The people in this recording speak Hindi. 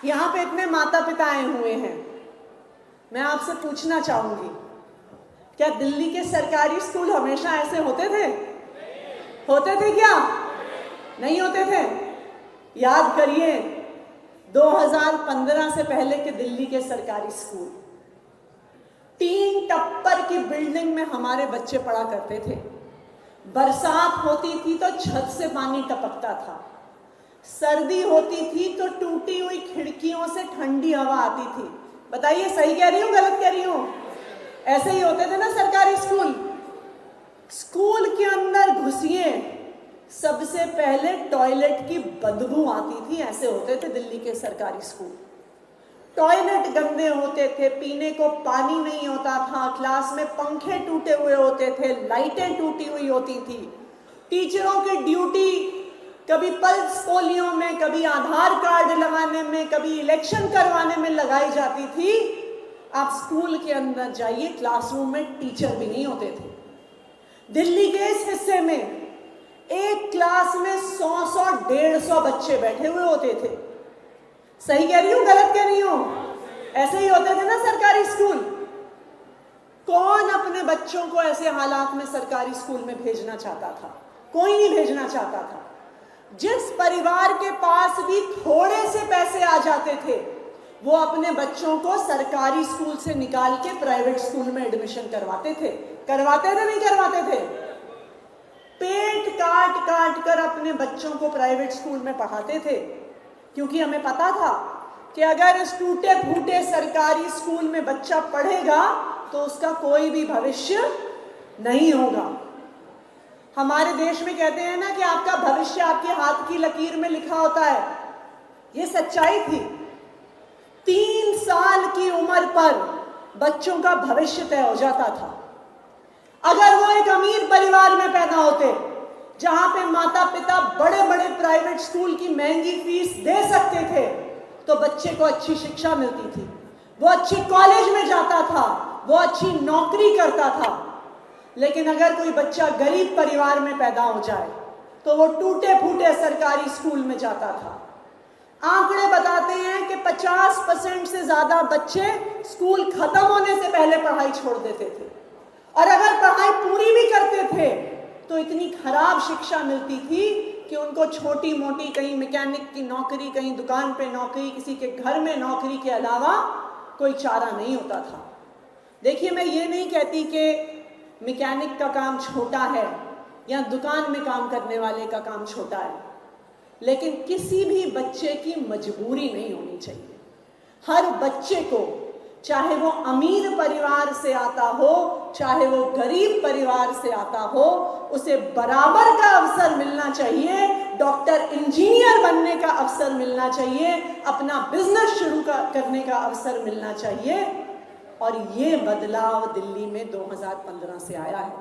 यहाँ पे इतने माता पिता आए हुए हैं, मैं आपसे पूछना चाहूंगी, क्या दिल्ली के सरकारी स्कूल हमेशा ऐसे होते थे? होते थे क्या? नहीं होते थे। याद करिए 2015 से पहले के दिल्ली के सरकारी स्कूल, 3 टप्पर की बिल्डिंग में हमारे बच्चे पढ़ा करते थे। बरसात होती थी तो छत से पानी टपकता था, सर्दी होती थी तो टूटी हुई खिड़कियों से ठंडी हवा आती थी। बताइए सही कह रही हूं गलत कह रही हूं? ऐसे ही होते थे ना सरकारी स्कूल। स्कूल के अंदर घुसिए, सबसे पहले टॉयलेट की बदबू आती थी। ऐसे होते थे दिल्ली के सरकारी स्कूल। टॉयलेट गंदे होते थे, पीने को पानी नहीं होता था, क्लास में पंखे टूटे हुए होते थे, लाइटें टूटी हुई होती थी। टीचरों की ड्यूटी कभी पल्स पोलियो में, कभी आधार कार्ड लगाने में, कभी इलेक्शन करवाने में लगाई जाती थी। आप स्कूल के अंदर जाइए, क्लासरूम में टीचर भी नहीं होते थे। दिल्ली के इस हिस्से में एक क्लास में 100-150 बच्चे बैठे हुए होते थे। सही कह रही हूं गलत कह रही हूं? ऐसे ही होते थे ना सरकारी स्कूल। कौन अपने बच्चों को ऐसे हालात में सरकारी स्कूल में भेजना चाहता था? कोई नहीं भेजना चाहता था। जिस परिवार के पास भी थोड़े से पैसे आ जाते थे, वो अपने बच्चों को सरकारी स्कूल से निकाल के प्राइवेट स्कूल में एडमिशन करवाते थे। करवाते थे नहीं करवाते थे? पेट काट काट कर अपने बच्चों को प्राइवेट स्कूल में पढ़ाते थे, क्योंकि हमें पता था कि अगर इस टूटे फूटे सरकारी स्कूल में बच्चा पढ़ेगा तो उसका कोई भी भविष्य नहीं होगा। हमारे देश में कहते हैं ना कि आपका भविष्य आपके हाथ की लकीर में लिखा होता है। यह सच्चाई थी। 3 साल की उम्र पर बच्चों का भविष्य तय हो जाता था। अगर वो एक अमीर परिवार में पैदा होते, जहां पे माता पिता बड़े बड़े प्राइवेट स्कूल की महंगी फीस दे सकते थे, तो बच्चे को अच्छी शिक्षा मिलती थी, वो अच्छे कॉलेज में जाता था, वो अच्छी नौकरी करता था। लेकिन अगर कोई बच्चा गरीब परिवार में पैदा हो जाए तो वो टूटे फूटे सरकारी स्कूल में जाता था। आंकड़े बताते हैं कि 50% से ज्यादा बच्चे स्कूल खत्म होने से पहले पढ़ाई छोड़ देते थे, और अगर पढ़ाई पूरी भी करते थे तो इतनी खराब शिक्षा मिलती थी कि उनको छोटी मोटी कहीं मैकेनिक की नौकरी, कहीं दुकान पे नौकरी, किसी के घर में नौकरी के अलावा कोई चारा नहीं होता था। देखिए, मैं ये नहीं कहती कि मैकेनिक का काम छोटा है या दुकान में काम करने वाले का काम छोटा है, लेकिन किसी भी बच्चे की मजबूरी नहीं होनी चाहिए। हर बच्चे को, चाहे वो अमीर परिवार से आता हो, चाहे वो गरीब परिवार से आता हो, उसे बराबर का अवसर मिलना चाहिए। डॉक्टर, इंजीनियर बनने का अवसर मिलना चाहिए, अपना बिजनेस शुरू करने का अवसर मिलना चाहिए। और ये बदलाव दिल्ली में 2015 से आया है।